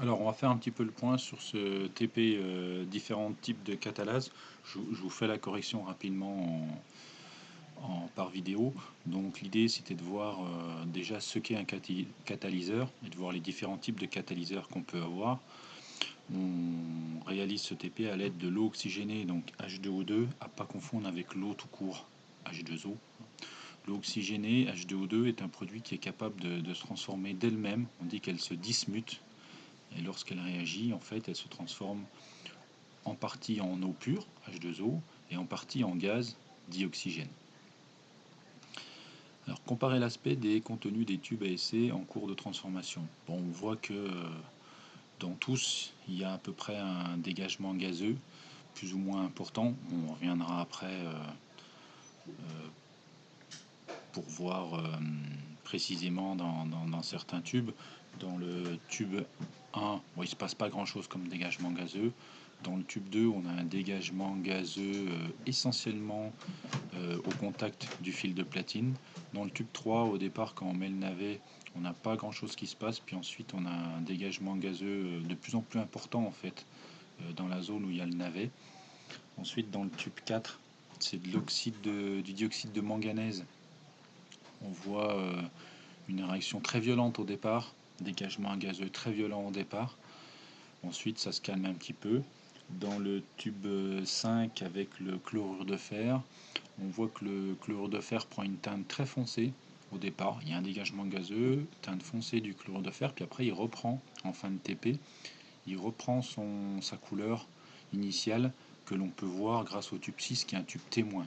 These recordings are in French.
Alors, on va faire un petit peu le point sur ce TP différents types de catalase. Je vous fais la correction rapidement par vidéo. Donc, l'idée c'était de voir déjà ce qu'est un catalyseur et de voir les différents types de catalyseurs qu'on peut avoir. On réalise ce TP à l'aide de l'eau oxygénée, donc H2O2, à pas confondre avec l'eau tout court, H2O. L'eau oxygénée, H2O2, est un produit qui est capable de se transformer d'elle-même. On dit qu'elle se dismute. Et lorsqu'elle réagit, en fait, elle se transforme en partie en eau pure, H2O, et en partie en gaz, dioxygène. Alors, comparer l'aspect des contenus des tubes à essai en cours de transformation. Bon, on voit que dans tous, il y a à peu près un dégagement gazeux, plus ou moins important. On reviendra après pour voir précisément dans certains tubes. Dans le tube 1, bon, il ne se passe pas grand chose comme dégagement gazeux. Dans le tube 2, on a un dégagement gazeux essentiellement au contact du fil de platine. Dans le tube 3, au départ, quand on met le navet, on n'a pas grand chose qui se passe. Puis ensuite, on a un dégagement gazeux de plus en plus important en fait dans la zone où il y a le navet. Ensuite, dans le tube 4, c'est du dioxyde de manganèse. On voit une réaction très violente au départ, dégagement gazeux très violent au départ. Ensuite, ça se calme un petit peu. Dans le tube 5 avec le chlorure de fer, on voit que le chlorure de fer prend une teinte très foncée au départ. Il y a un dégagement gazeux, teinte foncée du chlorure de fer, puis après il reprend en fin de TP, il reprend sa couleur initiale que l'on peut voir grâce au tube 6 qui est un tube témoin.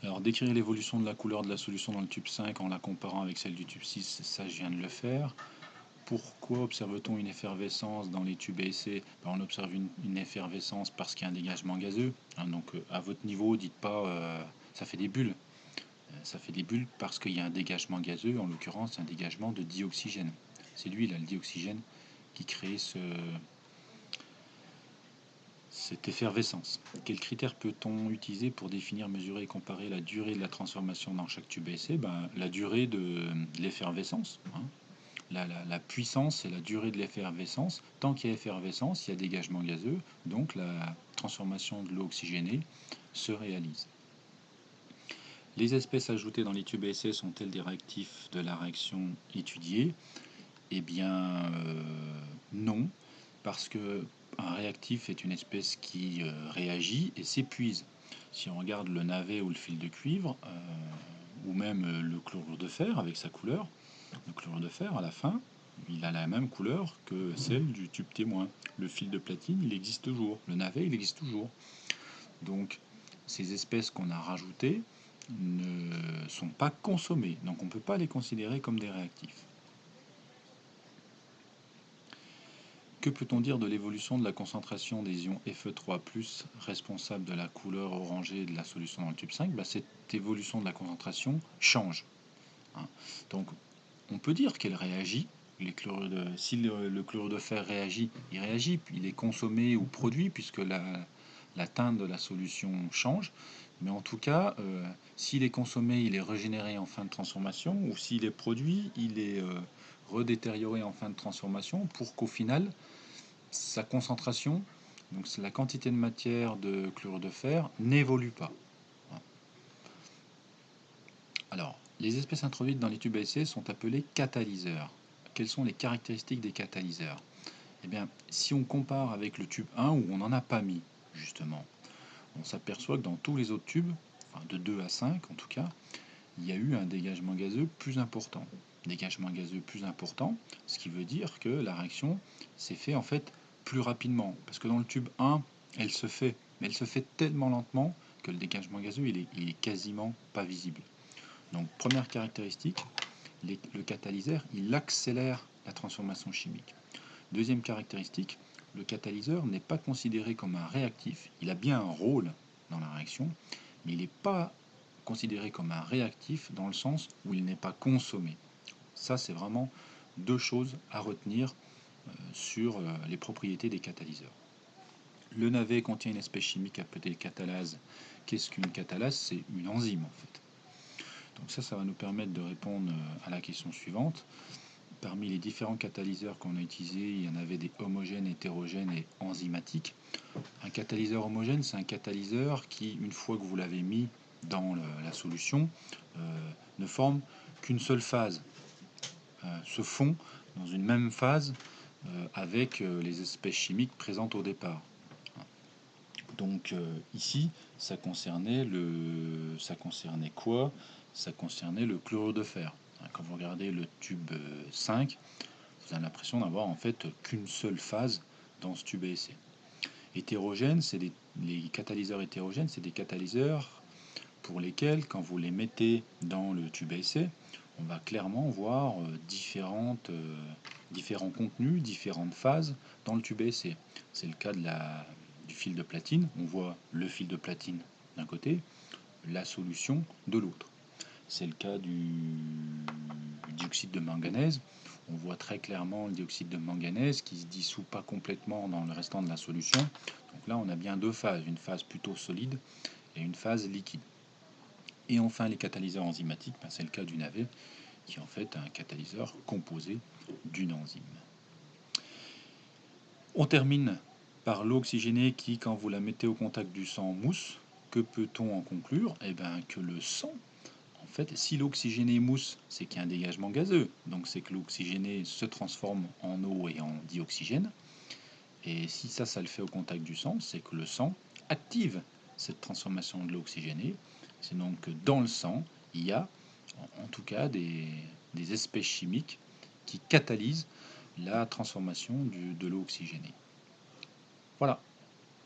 Alors, décrire l'évolution de la couleur de la solution dans le tube 5 en la comparant avec celle du tube 6, ça je viens de le faire. Pourquoi observe-t-on une effervescence dans les tubes à essai? On observe une effervescence parce qu'il y a un dégagement gazeux. Donc à votre niveau, dites pas ça fait des bulles. Ça fait des bulles parce qu'il y a un dégagement gazeux, en l'occurrence un dégagement de dioxygène. C'est lui, là, le dioxygène, qui crée cette effervescence. Quels critères peut-on utiliser pour définir, mesurer et comparer la durée de la transformation dans chaque tube à essai? La durée de l'effervescence. La puissance et la durée de l'effervescence. Tant qu'il y a effervescence, il y a dégagement gazeux, donc la transformation de l'eau oxygénée se réalise. Les espèces ajoutées dans les tubes à essai sont-elles des réactifs de la réaction étudiée? Eh bien, non, parce que un réactif est une espèce qui réagit et s'épuise. Si on regarde le navet ou le fil de cuivre, ou même le chlorure de fer avec sa couleur, le chlorure de fer à la fin, il a la même couleur que celle du tube témoin. Le fil de platine, il existe toujours. Le navet, il existe toujours. Donc, ces espèces qu'on a rajoutées ne sont pas consommées. Donc, on ne peut pas les considérer comme des réactifs. Que peut-on dire de l'évolution de la concentration des ions Fe3+, responsable de la couleur orangée de la solution dans le tube 5? Cette évolution de la concentration change. Donc, on peut dire qu'elle réagit. Si le chlorure de fer réagit, il réagit, puis il est consommé ou produit puisque la teinte de la solution change. Mais en tout cas, s'il est consommé, il est régénéré en fin de transformation, ou s'il est produit, il est redétérioré en fin de transformation pour qu'au final, sa concentration, donc la quantité de matière de chlorure de fer, n'évolue pas. Alors, les espèces introduites dans les tubes à essai sont appelées catalyseurs. Quelles sont les caractéristiques des catalyseurs? Eh bien, si on compare avec le tube 1 où on n'en a pas mis, justement, on s'aperçoit que dans tous les autres tubes, enfin de 2 à 5 en tout cas, il y a eu un dégagement gazeux plus important. Dégagement gazeux plus important, ce qui veut dire que la réaction s'est faite en fait plus rapidement. Parce que dans le tube 1, elle se fait, mais elle se fait tellement lentement que le dégagement gazeux il est quasiment pas visible. Donc première caractéristique, le catalyseur il accélère la transformation chimique. Deuxième caractéristique, le catalyseur n'est pas considéré comme un réactif, il a bien un rôle dans la réaction, mais il n'est pas considéré comme un réactif dans le sens où il n'est pas consommé. Ça, c'est vraiment deux choses à retenir sur les propriétés des catalyseurs. Le navet contient une espèce chimique appelée catalase. Qu'est-ce qu'une catalase? C'est une enzyme en fait. Donc ça va nous permettre de répondre à la question suivante. parmi les différents catalyseurs qu'on a utilisés, il y en avait des homogènes, hétérogènes et enzymatiques. Un catalyseur homogène, c'est un catalyseur qui, une fois que vous l'avez mis dans la solution, ne forme qu'une seule phase, se fond dans une même phase avec les espèces chimiques présentes au départ. Donc ici, ça concernait quoi? Ça concernait le chlorure de fer. Quand vous regardez le tube 5, vous avez l'impression d'avoir en fait qu'une seule phase dans ce tube à essai. Hétérogènes, les catalyseurs hétérogènes, c'est des catalyseurs pour lesquels, quand vous les mettez dans le tube à essai, on va clairement voir différents contenus, différentes phases dans le tube à essai. C'est le cas du fil de platine. On voit le fil de platine d'un côté, la solution de l'autre. C'est le cas du dioxyde de manganèse. On voit très clairement le dioxyde de manganèse qui se dissout pas complètement dans le restant de la solution. Donc là, on a bien deux phases, une phase plutôt solide et une phase liquide. Et enfin, les catalyseurs enzymatiques, c'est le cas du navet, qui est en fait un catalyseur composé d'une enzyme. On termine par l'eau oxygénée qui, quand vous la mettez au contact du sang, mousse. Que peut-on en conclure? Eh bien, que le sang, en fait, si l'eau oxygénée mousse, c'est qu'il y a un dégagement gazeux. Donc c'est que l'eau oxygénée se transforme en eau et en dioxygène. Et si ça le fait au contact du sang, c'est que le sang active cette transformation de l'eau oxygénée. C'est donc que dans le sang, il y a en tout cas des espèces chimiques qui catalysent la transformation de l'eau oxygénée. Voilà.